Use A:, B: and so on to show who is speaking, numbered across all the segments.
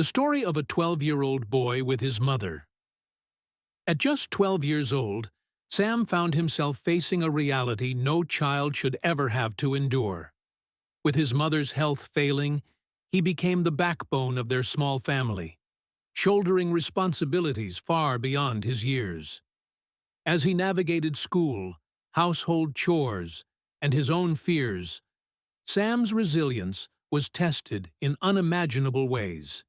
A: The story of a 12-year-old boy with his mother. At just 12 years old, Sam found himself facing a reality no child should ever have to endure. With his mother's health failing, he became the backbone of their small family, shouldering responsibilities far beyond his years. As he navigated school, household chores, and his own fears, Sam's resilience was tested in unimaginable ways.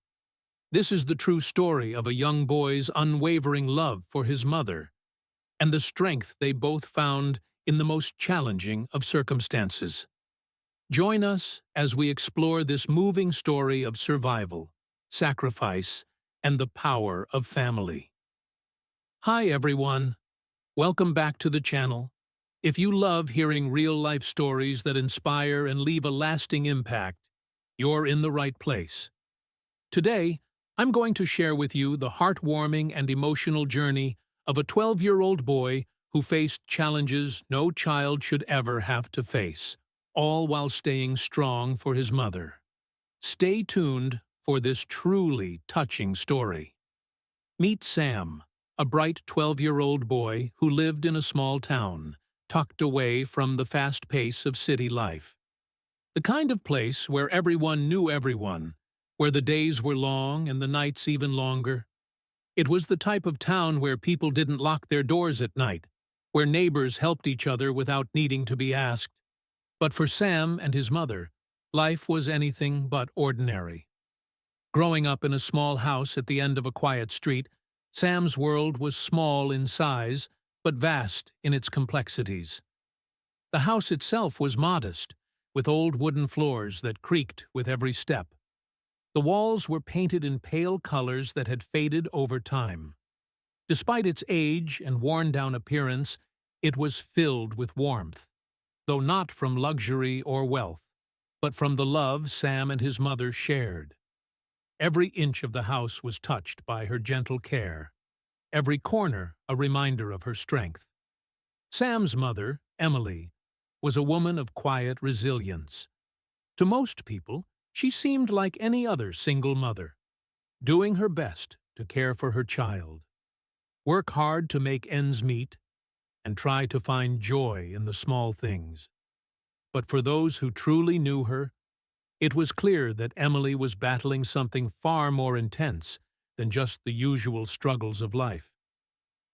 A: This is the true story of a young boy's unwavering love for his mother, and the strength they both found in the most challenging of circumstances. Join us as we explore this moving story of survival, sacrifice, and the power of family. Hi everyone, welcome back to the channel. If you love hearing real-life stories that inspire and leave a lasting impact, you're in the right place. Today, I'm going to share with you the heartwarming and emotional journey of a 12-year-old boy who faced challenges no child should ever have to face, all while staying strong for his mother. Stay tuned for this truly touching story. Meet Sam, a bright 12-year-old boy who lived in a small town, tucked away from the fast pace of city life. The kind of place where everyone knew everyone, where the days were long and the nights even longer. It was the type of town where people didn't lock their doors at night, where neighbors helped each other without needing to be asked. But for Sam and his mother, life was anything but ordinary. Growing up in a small house at the end of a quiet street, Sam's world was small in size, but vast in its complexities. The house itself was modest, with old wooden floors that creaked with every step. The walls were painted in pale colors that had faded over time. Despite its age and worn-down appearance, it was filled with warmth, though not from luxury or wealth, but from the love Sam and his mother shared. Every inch of the house was touched by her gentle care, every corner a reminder of her strength. Sam's mother, Emily, was a woman of quiet resilience. To most people, she seemed like any other single mother, doing her best to care for her child, work hard to make ends meet, and try to find joy in the small things. But for those who truly knew her, it was clear that Emily was battling something far more intense than just the usual struggles of life.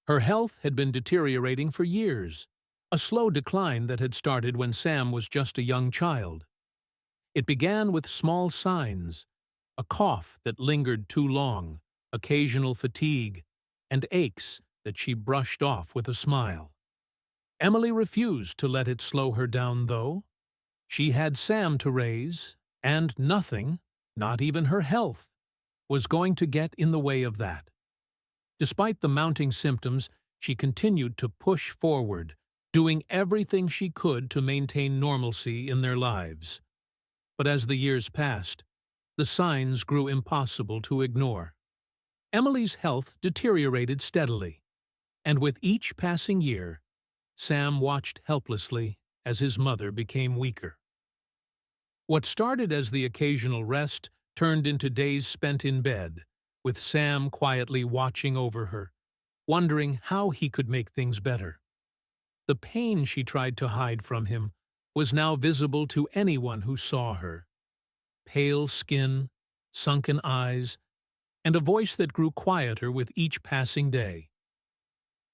A: Her health had been deteriorating for years, a slow decline that had started when Sam was just a young child. It began with small signs, a cough that lingered too long, occasional fatigue, and aches that she brushed off with a smile. Emily refused to let it slow her down, though. She had Sam to raise, and nothing, not even her health, was going to get in the way of that. Despite the mounting symptoms, she continued to push forward, doing everything she could to maintain normalcy in their lives. But as the years passed, the signs grew impossible to ignore. Emily's health deteriorated steadily, and with each passing year, Sam watched helplessly as his mother became weaker. What started as the occasional rest turned into days spent in bed, with Sam quietly watching over her, wondering how he could make things better. The pain she tried to hide from him was now visible to anyone who saw her. Pale skin, sunken eyes, and a voice that grew quieter with each passing day.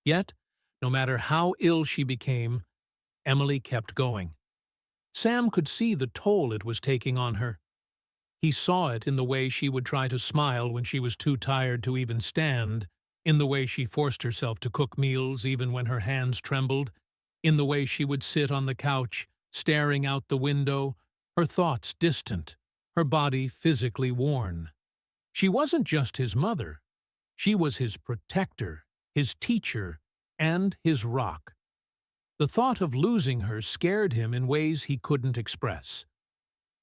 A: Yet, no matter how ill she became, Emily kept going. Sam could see the toll it was taking on her. He saw it in the way she would try to smile when she was too tired to even stand, in the way she forced herself to cook meals even when her hands trembled, in the way she would sit on the couch, staring out the window, her thoughts distant, her body physically worn. She wasn't just his mother. She was his protector, his teacher, and his rock. The thought of losing her scared him in ways he couldn't express.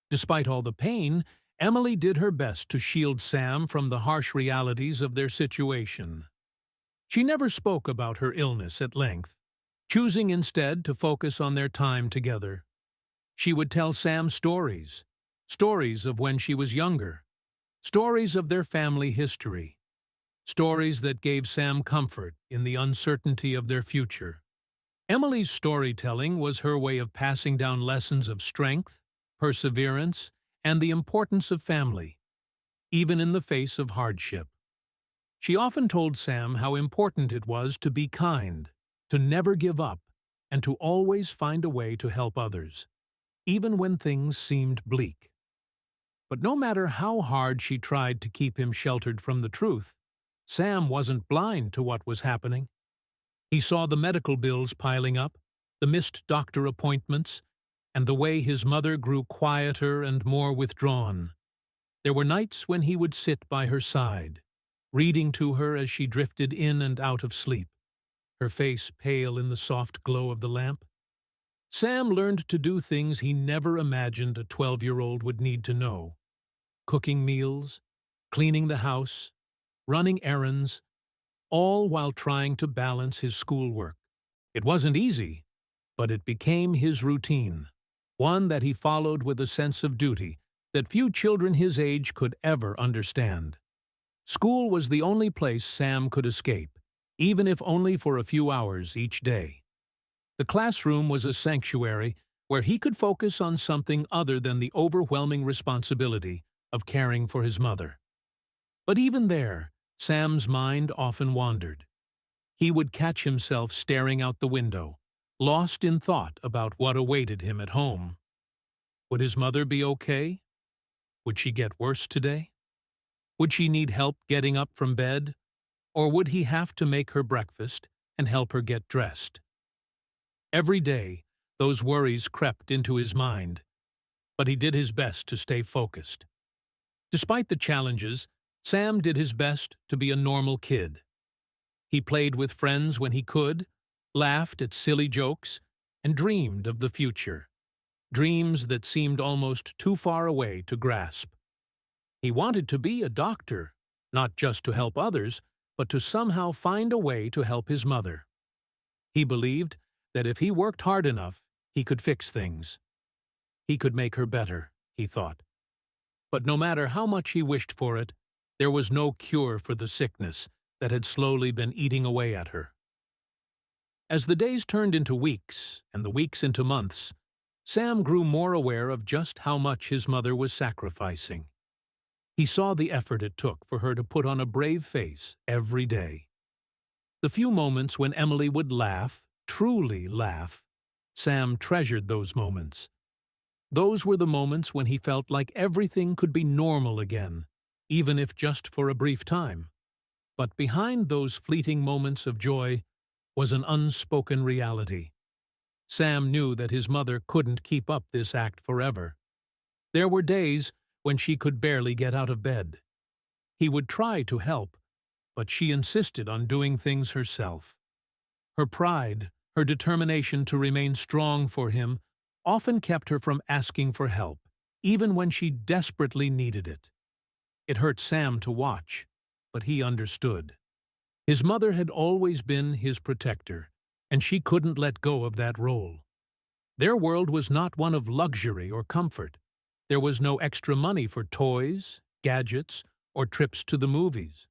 A: Despite all the pain, Emily did her best to shield Sam from the harsh realities of their situation. She never spoke about her illness at length, choosing instead to focus on their time together. She would tell Sam stories of when she was younger, Stories of their family history. Stories that gave Sam comfort in the uncertainty of their future. Emily's storytelling was her way of passing down lessons of strength, perseverance, and the importance of family, even in the face of hardship. She often told Sam how important it was to be kind, to never give up, and to always find a way to help others, even when things seemed bleak. But no matter how hard she tried to keep him sheltered from the truth, Sam wasn't blind to what was happening. He saw the medical bills piling up, the missed doctor appointments, and the way his mother grew quieter and more withdrawn. There were nights when he would sit by her side, reading to her as she drifted in and out of sleep, her face pale in the soft glow of the lamp. Sam learned to do things he never imagined a 12-year-old would need to know. Cooking meals, cleaning the house, running errands, all while trying to balance his schoolwork. It wasn't easy, but it became his routine, one that he followed with a sense of duty that few children his age could ever understand. School was the only place Sam could escape, even if only for a few hours each day. The classroom was a sanctuary where he could focus on something other than the overwhelming responsibility of caring for his mother. But even there, Sam's mind often wandered. He would catch himself staring out the window, lost in thought about what awaited him at home. Would his mother be okay? Would she get worse today? Would she need help getting up from bed? Or would he have to make her breakfast and help her get dressed? Every day, those worries crept into his mind, but he did his best to stay focused. Despite the challenges, Sam did his best to be a normal kid. He played with friends when he could, laughed at silly jokes, and dreamed of the future. Dreams that seemed almost too far away to grasp. He wanted to be a doctor, not just to help others, but to somehow find a way to help his mother. He believed that if he worked hard enough, he could fix things. He could make her better, he thought. But no matter how much he wished for it, there was no cure for the sickness that had slowly been eating away at her. As the days turned into weeks, and the weeks into months, Sam grew more aware of just how much his mother was sacrificing. He saw the effort it took for her to put on a brave face every day. The few moments when Emily would laugh, truly laugh, Sam treasured those moments. Those were the moments when he felt like everything could be normal again, even if just for a brief time. But behind those fleeting moments of joy was an unspoken reality. Sam knew that his mother couldn't keep up this act forever. There were days when she could barely get out of bed. He would try to help, but she insisted on doing things herself. Her pride, her determination to remain strong for him, often kept her from asking for help, even when she desperately needed it. It hurt Sam to watch, but he understood. His mother had always been his protector, and she couldn't let go of that role. Their world was not one of luxury or comfort. There was no extra money for toys, gadgets, or trips to the movies.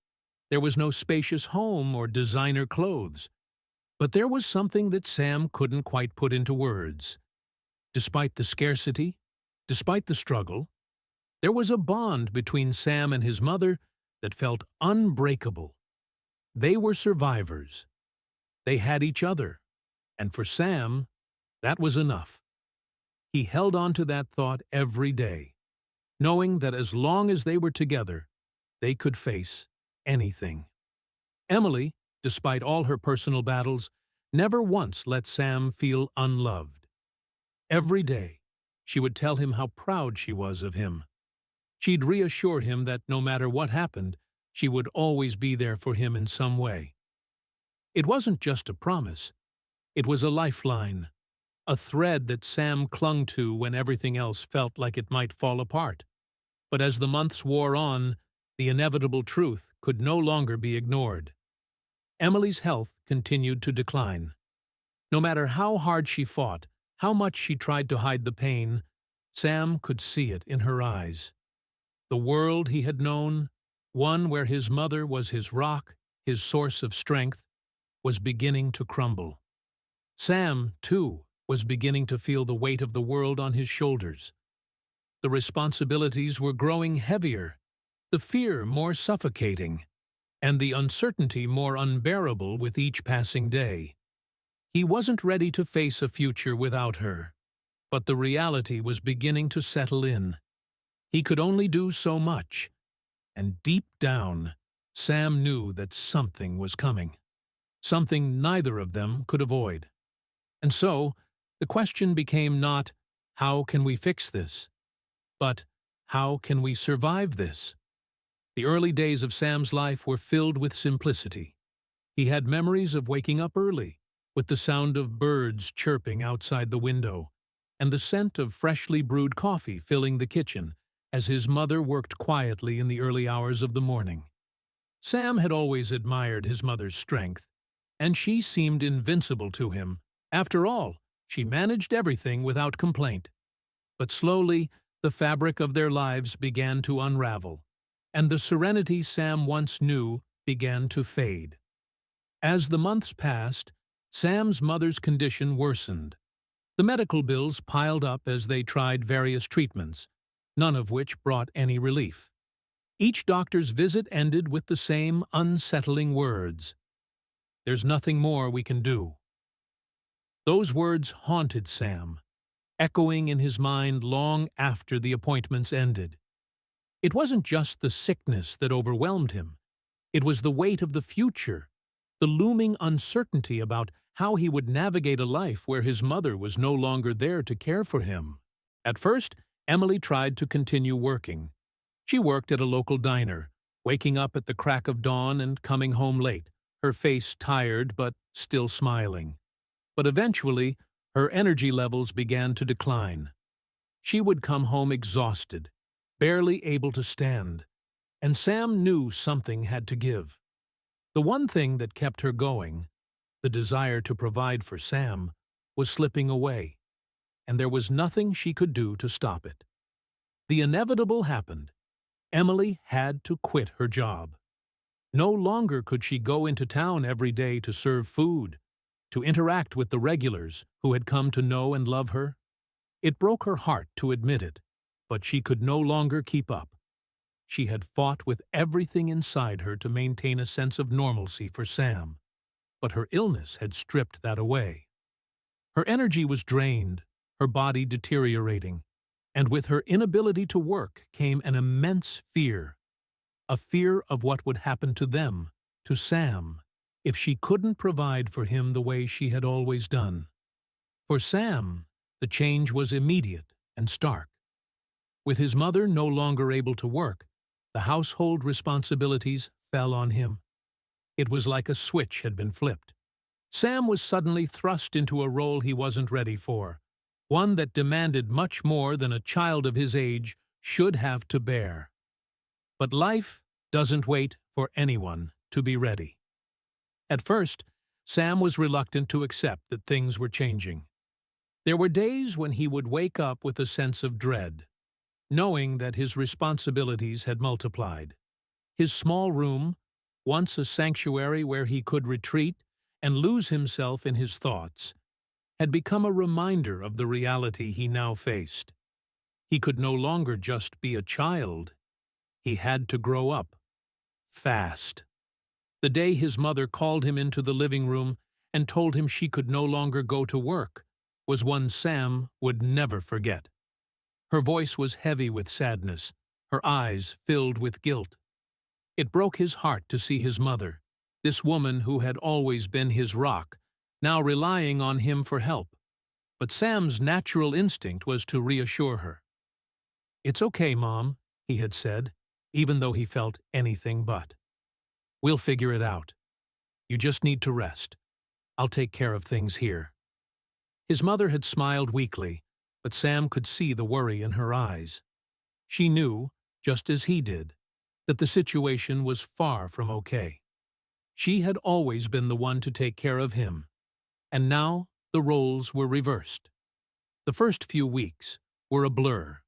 A: There was no spacious home or designer clothes. But there was something that Sam couldn't quite put into words. Despite the scarcity, despite the struggle, there was a bond between Sam and his mother that felt unbreakable. They were survivors. They had each other, and for Sam, that was enough. He held on to that thought every day, knowing that as long as they were together, they could face anything. Emily, despite all her personal battles, never once let Sam feel unloved. Every day, she would tell him how proud she was of him. She'd reassure him that no matter what happened, she would always be there for him in some way. It wasn't just a promise. It was a lifeline, a thread that Sam clung to when everything else felt like it might fall apart. But as the months wore on, the inevitable truth could no longer be ignored. Emily's health continued to decline. No matter how hard she fought, how much she tried to hide the pain, Sam could see it in her eyes. The world he had known, one where his mother was his rock, his source of strength, was beginning to crumble. Sam, too, was beginning to feel the weight of the world on his shoulders. The responsibilities were growing heavier, the fear more suffocating, and the uncertainty more unbearable with each passing day. He wasn't ready to face a future without her, but the reality was beginning to settle in. He could only do so much, and deep down, Sam knew that something was coming, something neither of them could avoid. And so, the question became not, how can we fix this? But, how can we survive this? The early days of Sam's life were filled with simplicity. He had memories of waking up early, with the sound of birds chirping outside the window, and the scent of freshly brewed coffee filling the kitchen as his mother worked quietly in the early hours of the morning. Sam had always admired his mother's strength, and she seemed invincible to him. After all, she managed everything without complaint. But slowly, the fabric of their lives began to unravel, and the serenity Sam once knew began to fade. As the months passed, Sam's mother's condition worsened. The medical bills piled up as they tried various treatments, none of which brought any relief. Each doctor's visit ended with the same unsettling words: "There's nothing more we can do." Those words haunted Sam, echoing in his mind long after the appointments ended. It wasn't just the sickness that overwhelmed him. It was the weight of the future, the looming uncertainty about how he would navigate a life where his mother was no longer there to care for him. At first, Emily tried to continue working. She worked at a local diner, waking up at the crack of dawn and coming home late, her face tired but still smiling. But eventually, her energy levels began to decline. She would come home exhausted, barely able to stand, and Sam knew something had to give. The one thing that kept her going, the desire to provide for Sam, was slipping away, and there was nothing she could do to stop it. The inevitable happened. Emily had to quit her job. No longer could she go into town every day to serve food, to interact with the regulars who had come to know and love her. It broke her heart to admit it, but she could no longer keep up. She had fought with everything inside her to maintain a sense of normalcy for Sam, but her illness had stripped that away. Her energy was drained, her body deteriorating, and with her inability to work came an immense fear, a fear of what would happen to them, to Sam, if she couldn't provide for him the way she had always done. For Sam, the change was immediate and stark. With his mother no longer able to work, the household responsibilities fell on him. It was like a switch had been flipped. Sam was suddenly thrust into a role he wasn't ready for, one that demanded much more than a child of his age should have to bear. But life doesn't wait for anyone to be ready. At first, Sam was reluctant to accept that things were changing. There were days when he would wake up with a sense of dread, knowing that his responsibilities had multiplied. His small room, once a sanctuary where he could retreat and lose himself in his thoughts, had become a reminder of the reality he now faced. He could no longer just be a child. He had to grow up. Fast. The day his mother called him into the living room and told him she could no longer go to work was one Sam would never forget. Her voice was heavy with sadness, her eyes filled with guilt. It broke his heart to see his mother, this woman who had always been his rock, now relying on him for help. But Sam's natural instinct was to reassure her. "It's okay, Mom," he had said, even though he felt anything but. "We'll figure it out. You just need to rest. I'll take care of things here." His mother had smiled weakly, but Sam could see the worry in her eyes. She knew, just as he did, that the situation was far from okay. She had always been the one to take care of him, and now the roles were reversed. The first few weeks were a blur.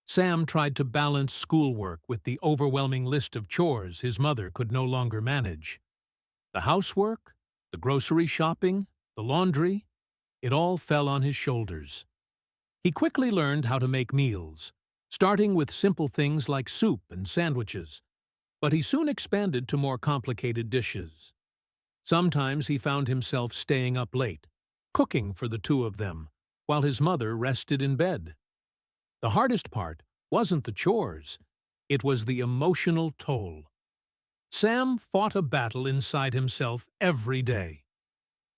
A: Sam tried to balance schoolwork with the overwhelming list of chores his mother could no longer manage. The housework, the grocery shopping, the laundry, it all fell on his shoulders. He quickly learned how to make meals, starting with simple things like soup and sandwiches, but he soon expanded to more complicated dishes. Sometimes he found himself staying up late, cooking for the two of them, while his mother rested in bed. The hardest part wasn't the chores, it was the emotional toll. Sam fought a battle inside himself every day.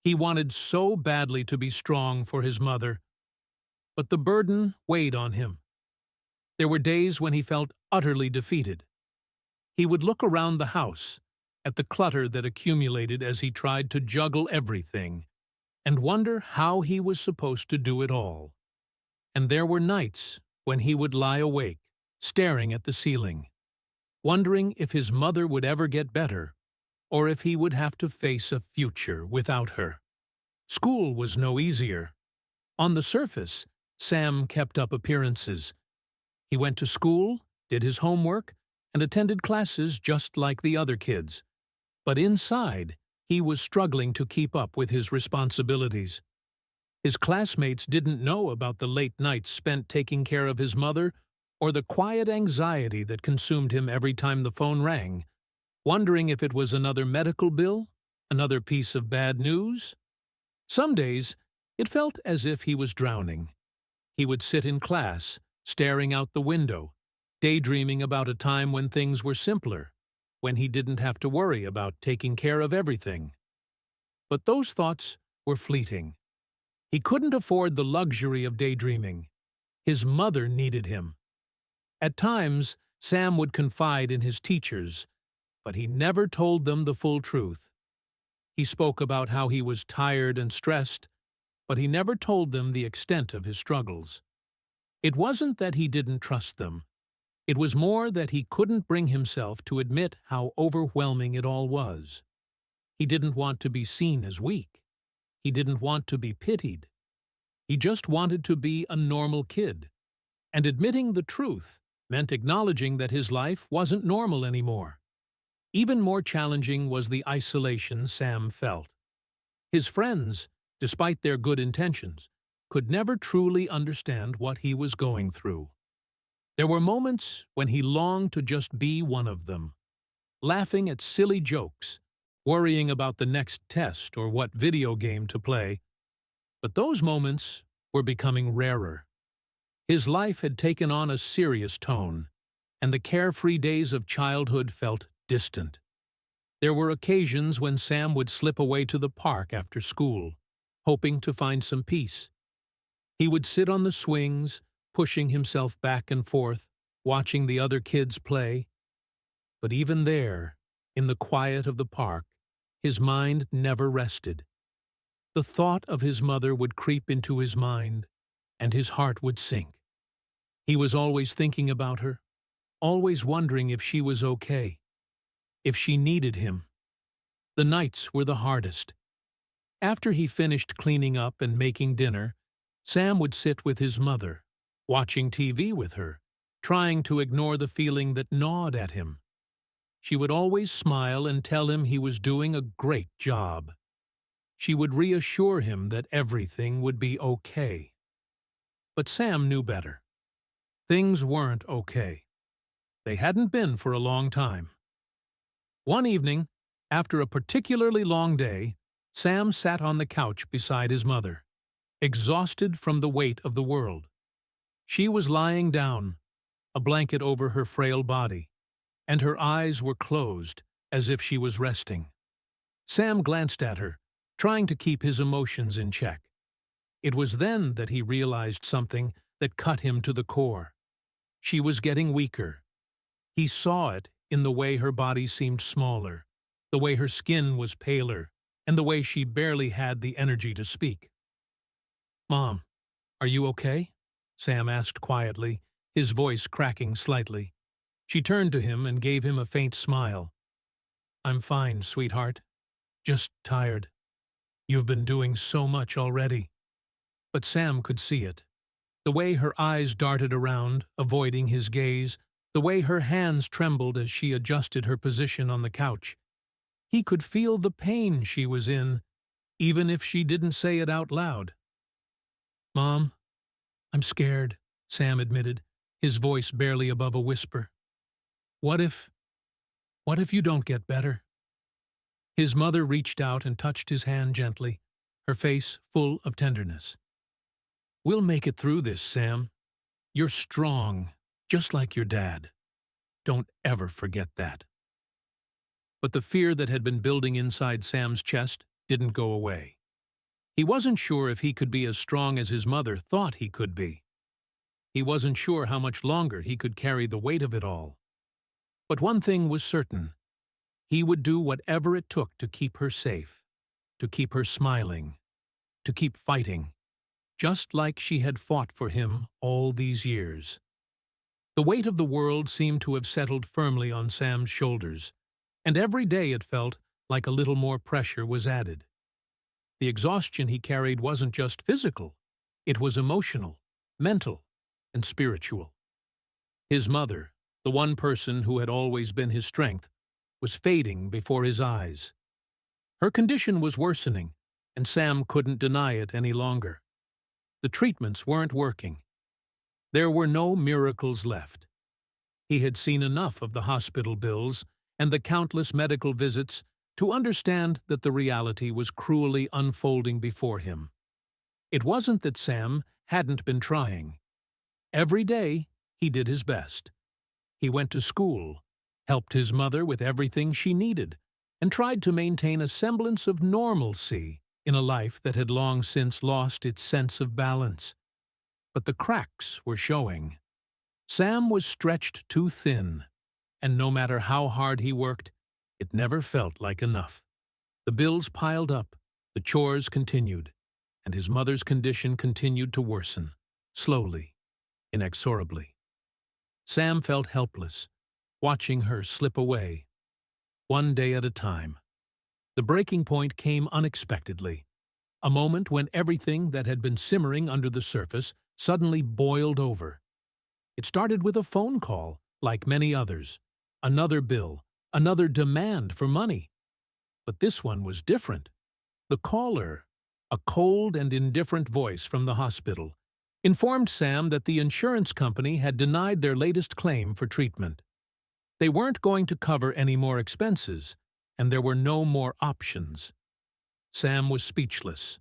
A: He wanted so badly to be strong for his mother, but the burden weighed on him. There were days when he felt utterly defeated. He would look around the house, at the clutter that accumulated as he tried to juggle everything, and wonder how he was supposed to do it all. And there were nights when he would lie awake, staring at the ceiling, wondering if his mother would ever get better, or if he would have to face a future without her. School was no easier. On the surface, Sam kept up appearances. He went to school, did his homework, and attended classes just like the other kids. But inside, he was struggling to keep up with his responsibilities. His classmates didn't know about the late nights spent taking care of his mother or the quiet anxiety that consumed him every time the phone rang, wondering if it was another medical bill, another piece of bad news. Some days, it felt as if he was drowning. He would sit in class, staring out the window, daydreaming about a time when things were simpler, when he didn't have to worry about taking care of everything. But those thoughts were fleeting. He couldn't afford the luxury of daydreaming. His mother needed him. At times, Sam would confide in his teachers, but he never told them the full truth. He spoke about how he was tired and stressed, but he never told them the extent of his struggles. It wasn't that he didn't trust them. It was more that he couldn't bring himself to admit how overwhelming it all was. He didn't want to be seen as weak. He didn't want to be pitied. He just wanted to be a normal kid. And admitting the truth meant acknowledging that his life wasn't normal anymore. Even more challenging was the isolation Sam felt. His friends, despite their good intentions, could never truly understand what he was going through. There were moments when he longed to just be one of them, laughing at silly jokes, worrying about the next test or what video game to play. But those moments were becoming rarer. His life had taken on a serious tone, and the carefree days of childhood felt distant. There were occasions when Sam would slip away to the park after school, hoping to find some peace. He would sit on the swings, pushing himself back and forth, watching the other kids play. But even there, in the quiet of the park, his mind never rested. The thought of his mother would creep into his mind, and his heart would sink. He was always thinking about her, always wondering if she was okay, if she needed him. The nights were the hardest. After he finished cleaning up and making dinner, Sam would sit with his mother, watching TV with her, trying to ignore the feeling that gnawed at him. She would always smile and tell him he was doing a great job. She would reassure him that everything would be okay. But Sam knew better. Things weren't okay. They hadn't been for a long time. One evening, after a particularly long day, Sam sat on the couch beside his mother, exhausted from the weight of the world. She was lying down, a blanket over her frail body, and her eyes were closed as if she was resting. Sam glanced at her, trying to keep his emotions in check. It was then that he realized something that cut him to the core. She was getting weaker. He saw it in the way her body seemed smaller, the way her skin was paler, and the way she barely had the energy to speak. "Mom, are you okay?" Sam asked quietly, his voice cracking slightly. She turned to him and gave him a faint smile. "I'm fine, sweetheart. Just tired. You've been doing so much already." But Sam could see it. The way her eyes darted around, avoiding his gaze, the way her hands trembled as she adjusted her position on the couch. He could feel the pain she was in, even if she didn't say it out loud. "Mom, I'm scared," Sam admitted, his voice barely above a whisper. What if you don't get better?" His mother reached out and touched his hand gently, her face full of tenderness. "We'll make it through this, Sam. You're strong, just like your dad. Don't ever forget that." But the fear that had been building inside Sam's chest didn't go away. He wasn't sure if he could be as strong as his mother thought he could be. He wasn't sure how much longer he could carry the weight of it all. But one thing was certain. He would do whatever it took to keep her safe, to keep her smiling, to keep fighting, just like she had fought for him all these years. The weight of the world seemed to have settled firmly on Sam's shoulders, and every day it felt like a little more pressure was added. The exhaustion he carried wasn't just physical, it was emotional, mental, and spiritual. His mother, the one person who had always been his strength, was fading before his eyes. Her condition was worsening, and Sam couldn't deny it any longer. The treatments weren't working. There were no miracles left. He had seen enough of the hospital bills and the countless medical visits to understand that the reality was cruelly unfolding before him. It wasn't that Sam hadn't been trying. Every day, he did his best. He went to school, helped his mother with everything she needed, and tried to maintain a semblance of normalcy in a life that had long since lost its sense of balance. But the cracks were showing. Sam was stretched too thin, and no matter how hard he worked, it never felt like enough. The bills piled up, the chores continued, and his mother's condition continued to worsen, slowly, inexorably. Sam felt helpless, watching her slip away, one day at a time. The breaking point came unexpectedly, a moment when everything that had been simmering under the surface suddenly boiled over. It started with a phone call, like many others, another bill, another demand for money. But this one was different. The caller, a cold and indifferent voice from the hospital, informed Sam that the insurance company had denied their latest claim for treatment. They weren't going to cover any more expenses, and there were no more options. Sam was speechless,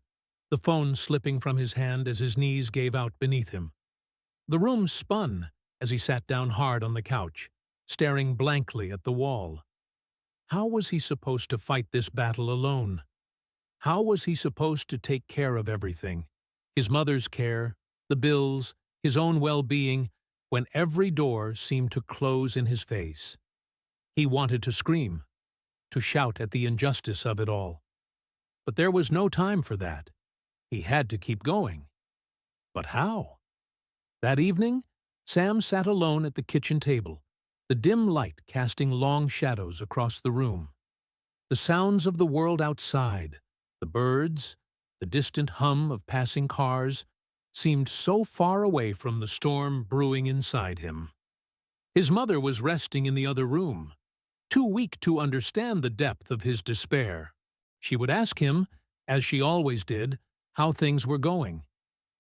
A: the phone slipping from his hand as his knees gave out beneath him. The room spun as he sat down hard on the couch, staring blankly at the wall. How was he supposed to fight this battle alone? How was he supposed to take care of everything? His mother's care, the bills, his own well-being, when every door seemed to close in his face. He wanted to scream, to shout at the injustice of it all. But there was no time for that. He had to keep going. But how? That evening, Sam sat alone at the kitchen table, the dim light casting long shadows across the room. The sounds of the world outside, the birds, the distant hum of passing cars, seemed so far away from the storm brewing inside him. His mother was resting in the other room, too weak to understand the depth of his despair. She would ask him, as she always did, how things were going.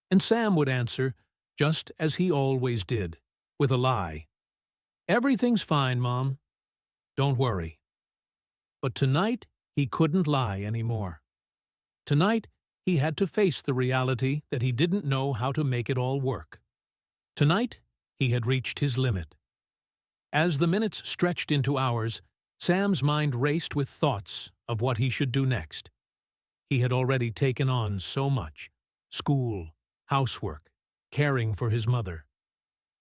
A: And Sam would answer, just as he always did, with a lie. "Everything's fine, Mom. Don't worry." But tonight, he couldn't lie anymore. Tonight, he had to face the reality that he didn't know how to make it all work. Tonight, he had reached his limit. As the minutes stretched into hours, Sam's mind raced with thoughts of what he should do next. He had already taken on so much: school, housework, caring for his mother.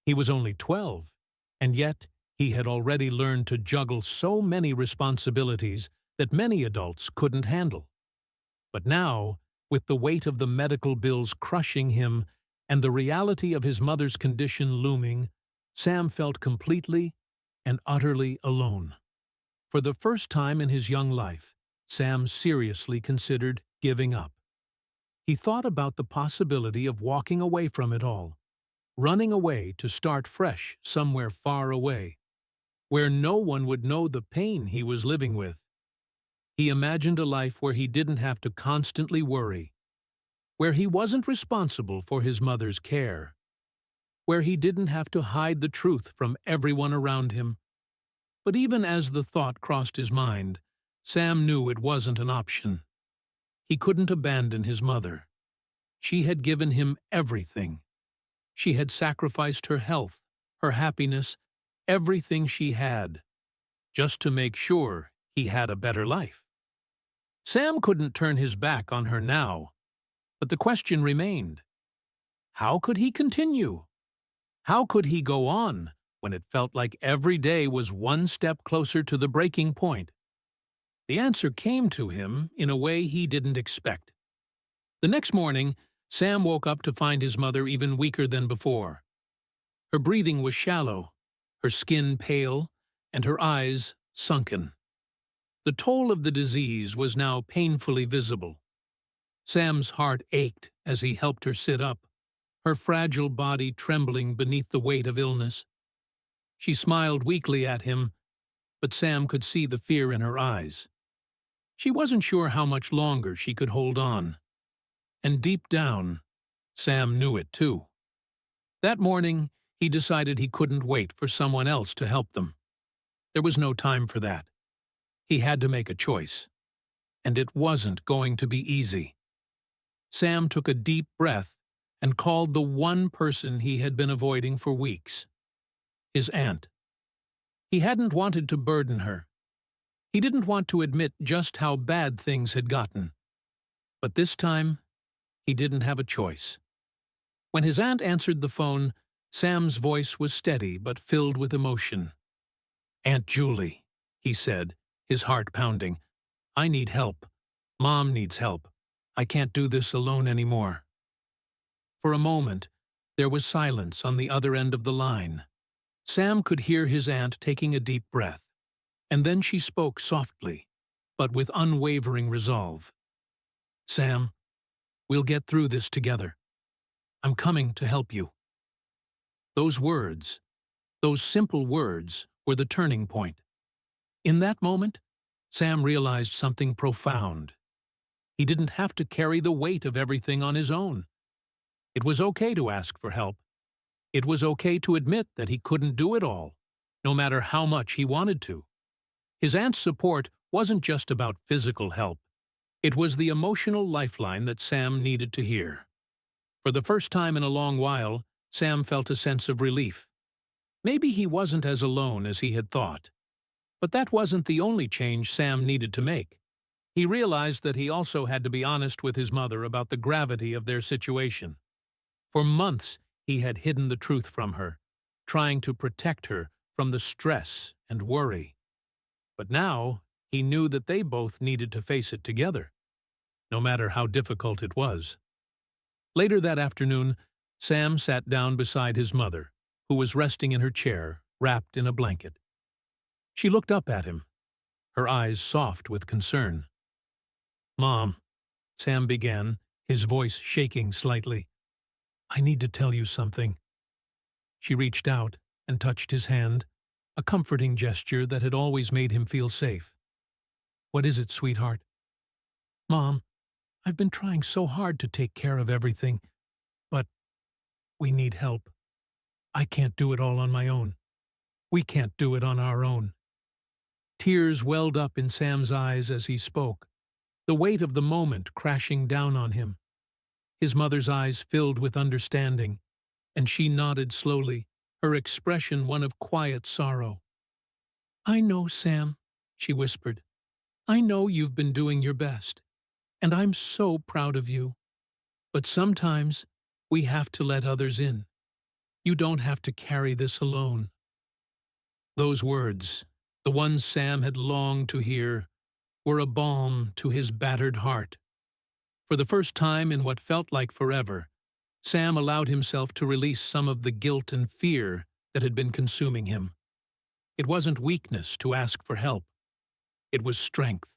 A: He was only 12, and yet he had already learned to juggle so many responsibilities that many adults couldn't handle. But now, with the weight of the medical bills crushing him and the reality of his mother's condition looming, Sam felt completely and utterly alone. For the first time in his young life, Sam seriously considered giving up. He thought about the possibility of walking away from it all, running away to start fresh somewhere far away, where no one would know the pain he was living with. He imagined a life where he didn't have to constantly worry, where he wasn't responsible for his mother's care, where he didn't have to hide the truth from everyone around him. But even as the thought crossed his mind, Sam knew it wasn't an option. He couldn't abandon his mother. She had given him everything. She had sacrificed her health, her happiness, everything she had, just to make sure he had a better life. Sam couldn't turn his back on her now, but the question remained. How could he continue? How could he go on when it felt like every day was one step closer to the breaking point? The answer came to him in a way he didn't expect. The next morning, Sam woke up to find his mother even weaker than before. Her breathing was shallow, her skin pale, and her eyes sunken. The toll of the disease was now painfully visible. Sam's heart ached as he helped her sit up, her fragile body trembling beneath the weight of illness. She smiled weakly at him, but Sam could see the fear in her eyes. She wasn't sure how much longer she could hold on. And deep down, Sam knew it too. That morning, he decided he couldn't wait for someone else to help them. There was no time for that. He had to make a choice. And it wasn't going to be easy. Sam took a deep breath and called the one person he had been avoiding for weeks. His aunt. He hadn't wanted to burden her. He didn't want to admit just how bad things had gotten. But this time, he didn't have a choice. When his aunt answered the phone, Sam's voice was steady but filled with emotion. "Aunt Julie," he said, his heart pounding. "I need help. Mom needs help. I can't do this alone anymore." For a moment, there was silence on the other end of the line. Sam could hear his aunt taking a deep breath, and then she spoke softly, but with unwavering resolve. "Sam, we'll get through this together. I'm coming to help you." Those words, those simple words, were the turning point. In that moment, Sam realized something profound. He didn't have to carry the weight of everything on his own. It was okay to ask for help. It was okay to admit that he couldn't do it all, no matter how much he wanted to. His aunt's support wasn't just about physical help. It was the emotional lifeline that Sam needed to hear. For the first time in a long while, Sam felt a sense of relief. Maybe he wasn't as alone as he had thought. But that wasn't the only change Sam needed to make. He realized that he also had to be honest with his mother about the gravity of their situation. For months, he had hidden the truth from her, trying to protect her from the stress and worry. But now, he knew that they both needed to face it together, no matter how difficult it was. Later that afternoon, Sam sat down beside his mother, who was resting in her chair, wrapped in a blanket. She looked up at him, her eyes soft with concern. "Mom," Sam began, his voice shaking slightly, "I need to tell you something." She reached out and touched his hand, a comforting gesture that had always made him feel safe. "What is it, sweetheart?" "Mom, I've been trying so hard to take care of everything, but we need help. I can't do it all on my own. We can't do it on our own." Tears welled up in Sam's eyes as he spoke, the weight of the moment crashing down on him. His mother's eyes filled with understanding, and she nodded slowly, her expression one of quiet sorrow. "I know, Sam," she whispered. "I know you've been doing your best, and I'm so proud of you. But sometimes we have to let others in. You don't have to carry this alone." Those words, the ones Sam had longed to hear, were a balm to his battered heart. For the first time in what felt like forever, Sam allowed himself to release some of the guilt and fear that had been consuming him. It wasn't weakness to ask for help. It was strength.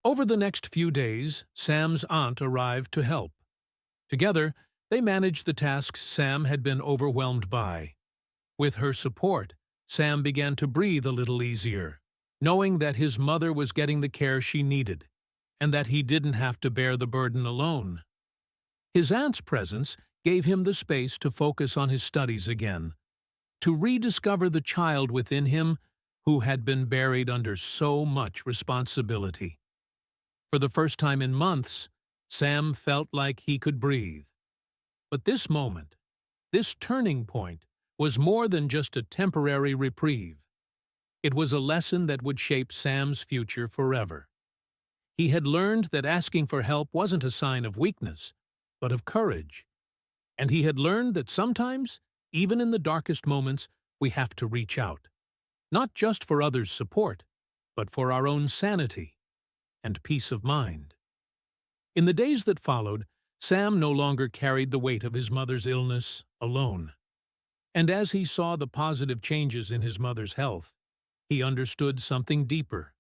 A: Over the next few days, Sam's aunt arrived to help. Together, They managed the tasks Sam had been overwhelmed by. With her support, Sam began to breathe a little easier, knowing that his mother was getting the care she needed, and that he didn't have to bear the burden alone. His aunt's presence gave him the space to focus on his studies again, to rediscover the child within him who had been buried under so much responsibility. For the first time in months, Sam felt like he could breathe. But this moment, this turning point, was more than just a temporary reprieve. It was a lesson that would shape Sam's future forever. He had learned that asking for help wasn't a sign of weakness, but of courage. And he had learned that sometimes, even in the darkest moments, we have to reach out, not just for others' support, but for our own sanity and peace of mind. In the days that followed, Sam no longer carried the weight of his mother's illness alone. And as he saw the positive changes in his mother's health, he understood something deeper.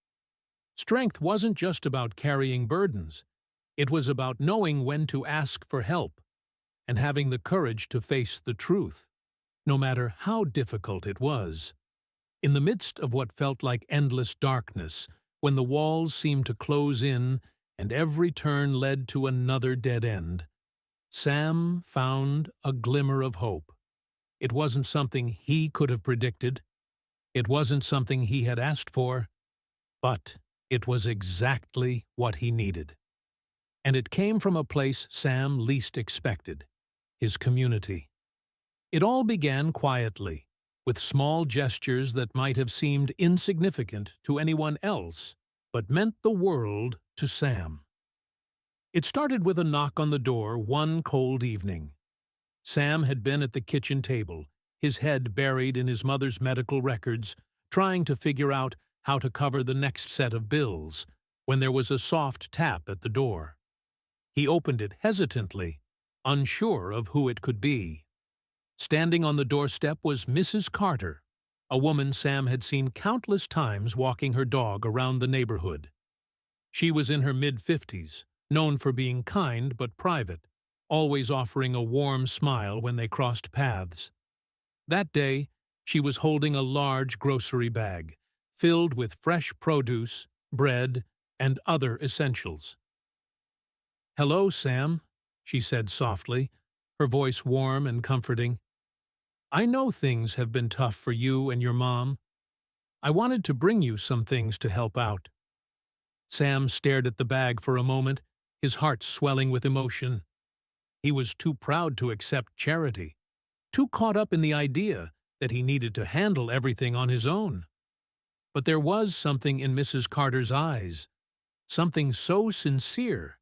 A: Strength wasn't just about carrying burdens. It was about knowing when to ask for help and having the courage to face the truth, no matter how difficult it was. In the midst of what felt like endless darkness, when the walls seemed to close in and every turn led to another dead end, Sam found a glimmer of hope. It wasn't something he could have predicted. It wasn't something he had asked for, but it was exactly what he needed. And it came from a place Sam least expected, his community. It all began quietly, with small gestures that might have seemed insignificant to anyone else, but meant the world to Sam. It started with a knock on the door one cold evening. Sam had been at the kitchen table, his head buried in his mother's medical records, trying to figure out how to cover the next set of bills, when there was a soft tap at the door. He opened it hesitantly, unsure of who it could be. Standing on the doorstep was Mrs. Carter, a woman Sam had seen countless times walking her dog around the neighborhood. She was in her mid-50s, known for being kind but private, always offering a warm smile when they crossed paths. That day, she was holding a large grocery bag, filled with fresh produce, bread, and other essentials. "Hello, Sam," she said softly, her voice warm and comforting. "I know things have been tough for you and your mom. I wanted to bring you some things to help out." Sam stared at the bag for a moment, his heart swelling with emotion. He was too proud to accept charity, too caught up in the idea that he needed to handle everything on his own. But there was something in Mrs. Carter's eyes, something so sincere,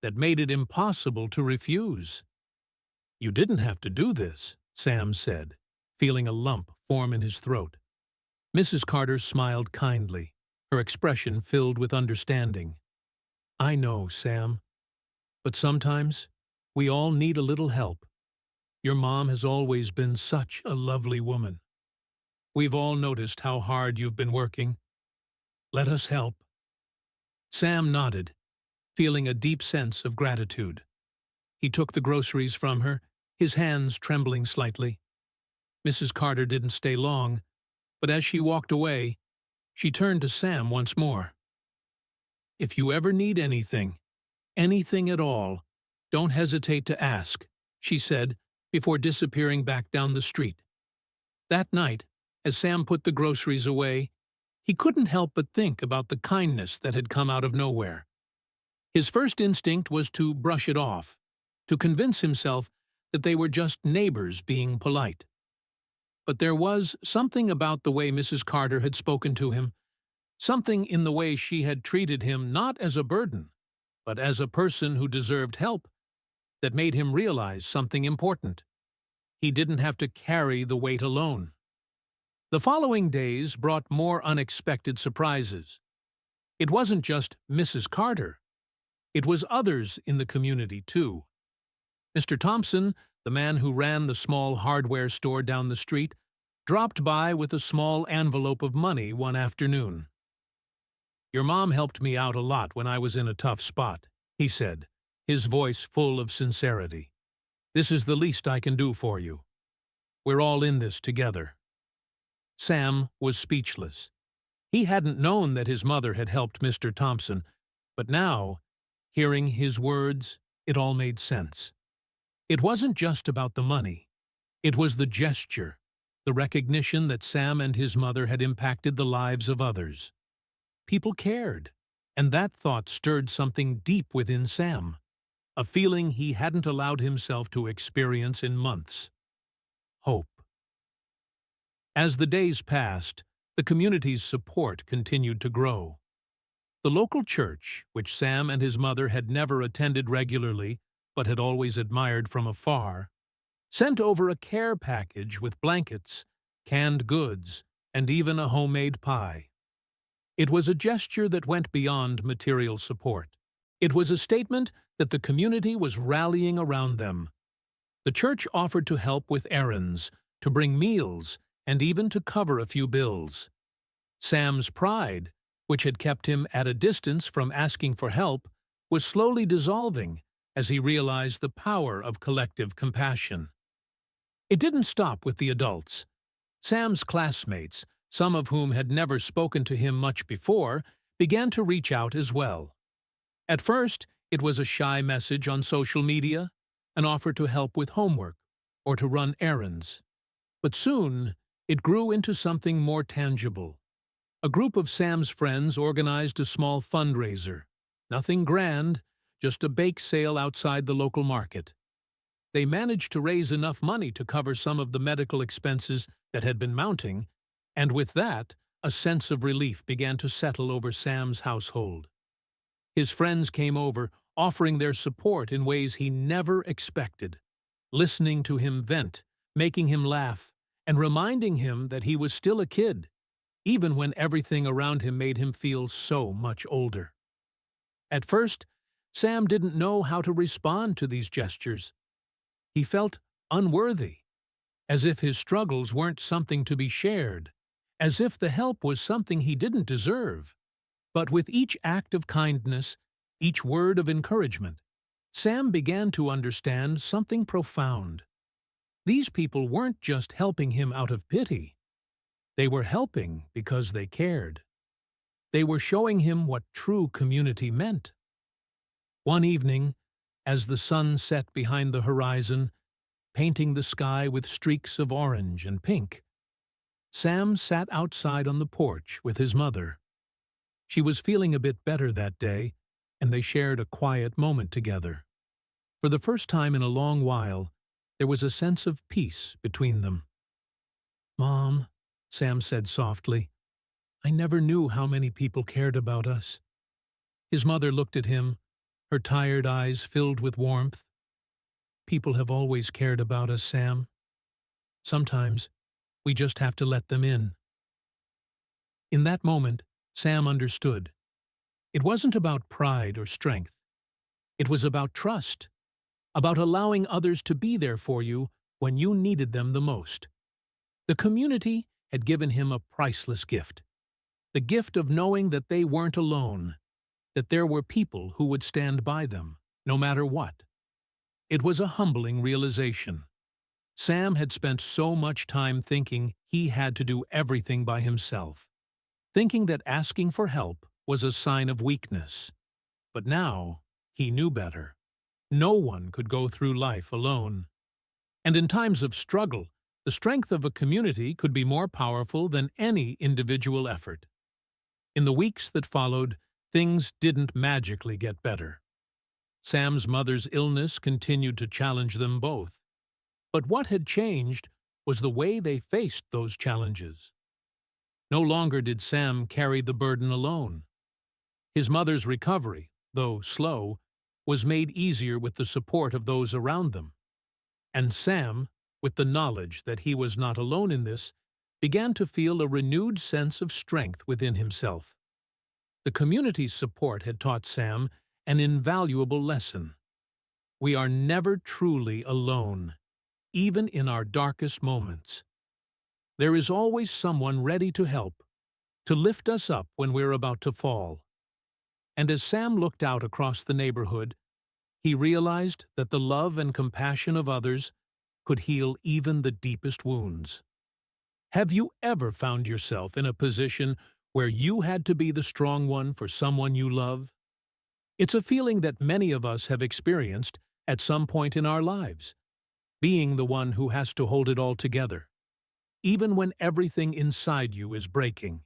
A: that made it impossible to refuse. "You didn't have to do this," Sam said, feeling a lump form in his throat. Mrs. Carter smiled kindly, her expression filled with understanding. "I know, Sam. But sometimes we all need a little help. Your mom has always been such a lovely woman. We've all noticed how hard you've been working. Let us help." Sam nodded, feeling a deep sense of gratitude. He took the groceries from her, his hands trembling slightly. Mrs. Carter didn't stay long, but as she walked away, she turned to Sam once more. "If you ever need anything at all, don't hesitate to ask," she said, before disappearing back down the street. That night, as Sam put the groceries away, he couldn't help but think about the kindness that had come out of nowhere. His first instinct was to brush it off, to convince himself that they were just neighbors being polite. But there was something about the way Mrs. Carter had spoken to him, something in the way she had treated him not as a burden, but as a person who deserved help, that made him realize something important. He didn't have to carry the weight alone. The following days brought more unexpected surprises. It wasn't just Mrs. Carter. It was others in the community, too. Mr. Thompson, the man who ran the small hardware store down the street, dropped by with a small envelope of money one afternoon. "Your mom helped me out a lot when I was in a tough spot," he said, his voice full of sincerity. This is the least I can do for you. We're all in this together." Sam was speechless. He hadn't known that his mother had helped Mr. Thompson, but now, hearing his words, it all made sense. It wasn't just about the money. It was the gesture, the recognition that Sam and his mother had impacted the lives of others. People cared, and that thought stirred something deep within Sam, a feeling he hadn't allowed himself to experience in months. Hope. As the days passed, the community's support continued to grow. The local church, which Sam and his mother had never attended regularly but had always admired from afar, sent over a care package with blankets, canned goods, and even a homemade pie. It was a gesture that went beyond material support. It was a statement that the community was rallying around them. The church offered to help with errands, to bring meals, and even to cover a few bills. Sam's pride, which had kept him at a distance from asking for help, was slowly dissolving as he realized the power of collective compassion. It didn't stop with the adults. Sam's classmates, some of whom had never spoken to him much before, began to reach out as well. At first, it was a shy message on social media, an offer to help with homework, or to run errands. But soon, it grew into something more tangible. A group of Sam's friends organized a small fundraiser. Nothing grand, just a bake sale outside the local market. They managed to raise enough money to cover some of the medical expenses that had been mounting, and with that, a sense of relief began to settle over Sam's household. His friends came over, offering their support in ways he never expected, listening to him vent, making him laugh, and reminding him that he was still a kid, even when everything around him made him feel so much older. At first, Sam didn't know how to respond to these gestures. He felt unworthy, as if his struggles weren't something to be shared, as if the help was something he didn't deserve. But with each act of kindness, each word of encouragement, Sam began to understand something profound. These people weren't just helping him out of pity. They were helping because they cared. They were showing him what true community meant. One evening, as the sun set behind the horizon, painting the sky with streaks of orange and pink, Sam sat outside on the porch with his mother. She was feeling a bit better that day, and they shared a quiet moment together. For the first time in a long while, there was a sense of peace between them. "Mom," Sam said softly, "I never knew how many people cared about us." His mother looked at him, her tired eyes filled with warmth. "People have always cared about us, Sam. Sometimes we just have to let them in." In that moment, Sam understood. It wasn't about pride or strength. It was about trust, about allowing others to be there for you when you needed them the most. The community had given him a priceless gift, the gift of knowing that they weren't alone, that there were people who would stand by them, no matter what. It was a humbling realization. Sam had spent so much time thinking he had to do everything by himself, thinking that asking for help was a sign of weakness. But now, he knew better. No one could go through life alone. And in times of struggle, the strength of a community could be more powerful than any individual effort. In the weeks that followed, things didn't magically get better. Sam's mother's illness continued to challenge them both. But what had changed was the way they faced those challenges. No longer did Sam carry the burden alone. His mother's recovery, though slow, was made easier with the support of those around them. And Sam, with the knowledge that he was not alone in this, began to feel a renewed sense of strength within himself. The community's support had taught Sam an invaluable lesson. We are never truly alone, even in our darkest moments. There is always someone ready to help, to lift us up when we're about to fall. And as Sam looked out across the neighborhood, He realized that the love and compassion of others could heal even the deepest wounds. Have you ever found yourself in a position where you had to be the strong one for someone you love? It's a feeling that many of us have experienced at some point in our lives, being the one who has to hold it all together, even when everything inside you is breaking.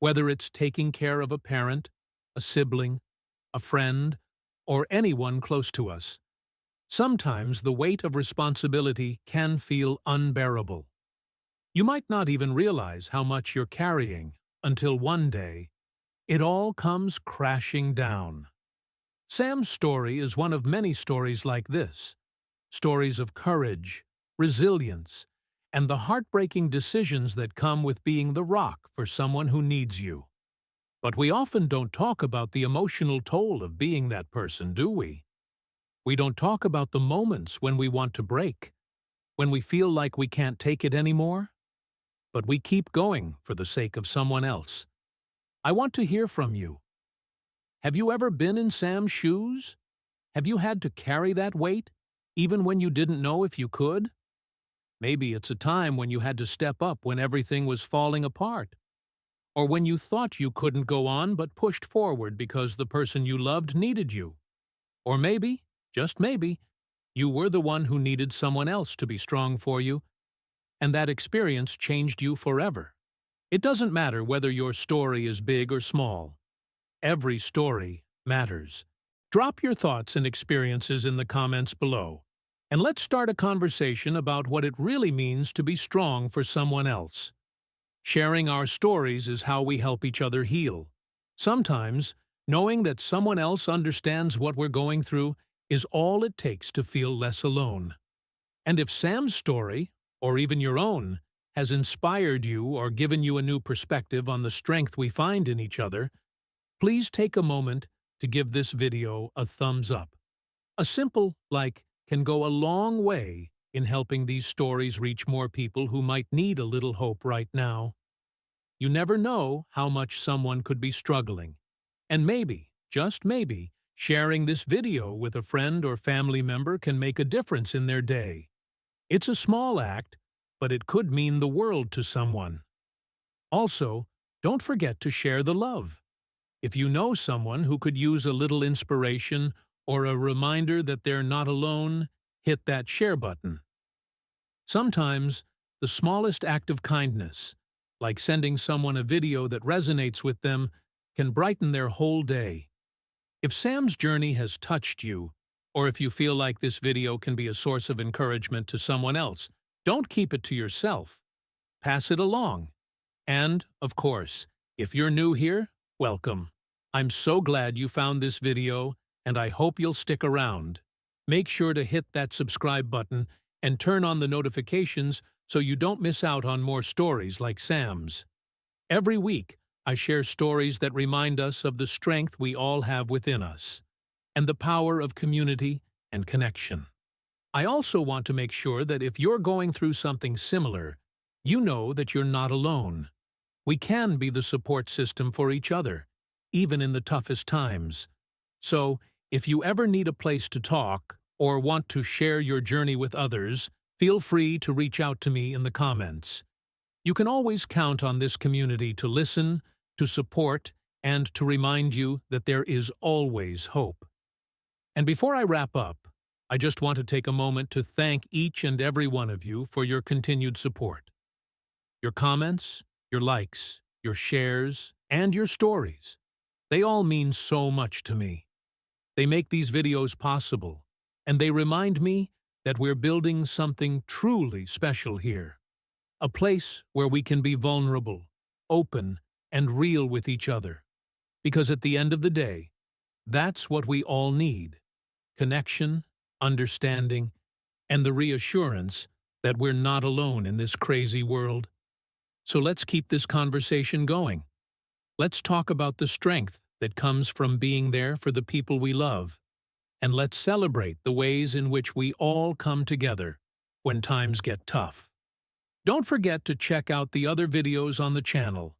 A: Whether it's taking care of a parent, a sibling, a friend, or anyone close to us, sometimes the weight of responsibility can feel unbearable. You might not even realize how much you're carrying until one day, it all comes crashing down. Sam's story is one of many stories like this, stories of courage, resilience, and the heartbreaking decisions that come with being the rock for someone who needs you. But we often don't talk about the emotional toll of being that person, do we? We don't talk about the moments when we want to break, when we feel like we can't take it anymore. But we keep going for the sake of someone else. I want to hear from you. Have you ever been in Sam's shoes? Have you had to carry that weight, even when you didn't know if you could? Maybe it's a time when you had to step up when everything was falling apart, or when you thought you couldn't go on but pushed forward because the person you loved needed you. Or maybe, just maybe, you were the one who needed someone else to be strong for you, and that experience changed you forever. It doesn't matter whether your story is big or small. Every story matters. Drop your thoughts and experiences in the comments below, and let's start a conversation about what it really means to be strong for someone else. Sharing our stories is how we help each other heal. Sometimes, knowing that someone else understands what we're going through is all it takes to feel less alone. And if Sam's story, or even your own, has inspired you or given you a new perspective on the strength we find in each other, please take a moment to give this video a thumbs up. A simple like can go a long way in helping these stories reach more people who might need a little hope right now. You never know how much someone could be struggling, and maybe, just maybe, sharing this video with a friend or family member can make a difference in their day. It's a small act, but it could mean the world to someone. Also, don't forget to share the love. If you know someone who could use a little inspiration or a reminder that they're not alone, hit that share button. Sometimes, the smallest act of kindness, like sending someone a video that resonates with them, can brighten their whole day. If Sam's journey has touched you, or if you feel like this video can be a source of encouragement to someone else, don't keep it to yourself. Pass it along. And, of course, if you're new here, welcome. I'm so glad you found this video, and I hope you'll stick around. Make sure to hit that subscribe button and turn on the notifications so you don't miss out on more stories like Sam's. Every week, I share stories that remind us of the strength we all have within us, and the power of community and connection. I also want to make sure that if you're going through something similar, you know that you're not alone. We can be the support system for each other, even in the toughest times. So, if you ever need a place to talk or want to share your journey with others, feel free to reach out to me in the comments. You can always count on this community to listen, to support, and to remind you that there is always hope. And before I wrap up, I just want to take a moment to thank each and every one of you for your continued support. Your comments, your likes, your shares, and your stories, they all mean so much to me. They make these videos possible, and they remind me that we're building something truly special here. A place where we can be vulnerable, open, and real with each other. Because at the end of the day, that's what we all need: connection, understanding, and the reassurance that we're not alone in this crazy world. So let's keep this conversation going. Let's talk about the strength that comes from being there for the people we love. And let's celebrate the ways in which we all come together when times get tough. Don't forget to check out the other videos on the channel.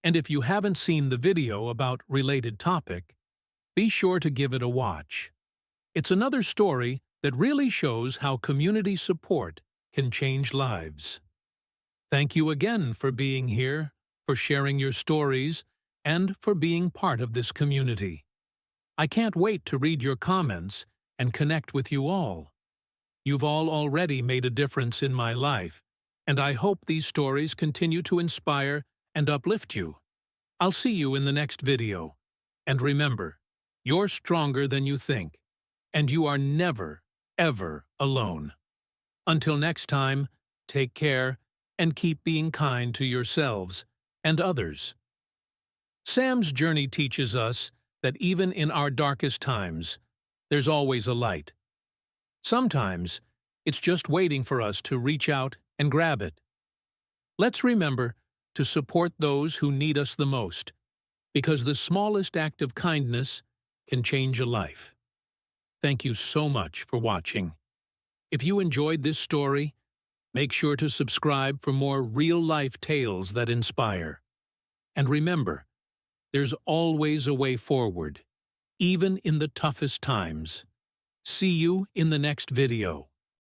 A: And if you haven't seen the video about related topic, be sure to give it a watch. It's another story that really shows how community support can change lives. Thank you again for being here, for sharing your stories, and for being part of this community. I can't wait to read your comments and connect with you all. You've all already made a difference in my life, and I hope these stories continue to inspire and uplift you. I'll see you in the next video. And remember, you're stronger than you think, and you are never, ever alone. Until next time, take care and keep being kind to yourselves and others. Sam's journey teaches us that even in our darkest times, there's always a light. Sometimes, it's just waiting for us to reach out and grab it. Let's remember to support those who need us the most, because the smallest act of kindness can change a life. Thank you so much for watching. If you enjoyed this story, make sure to subscribe for more real-life tales that inspire. And remember, there's always a way forward, even in the toughest times. See you in the next video.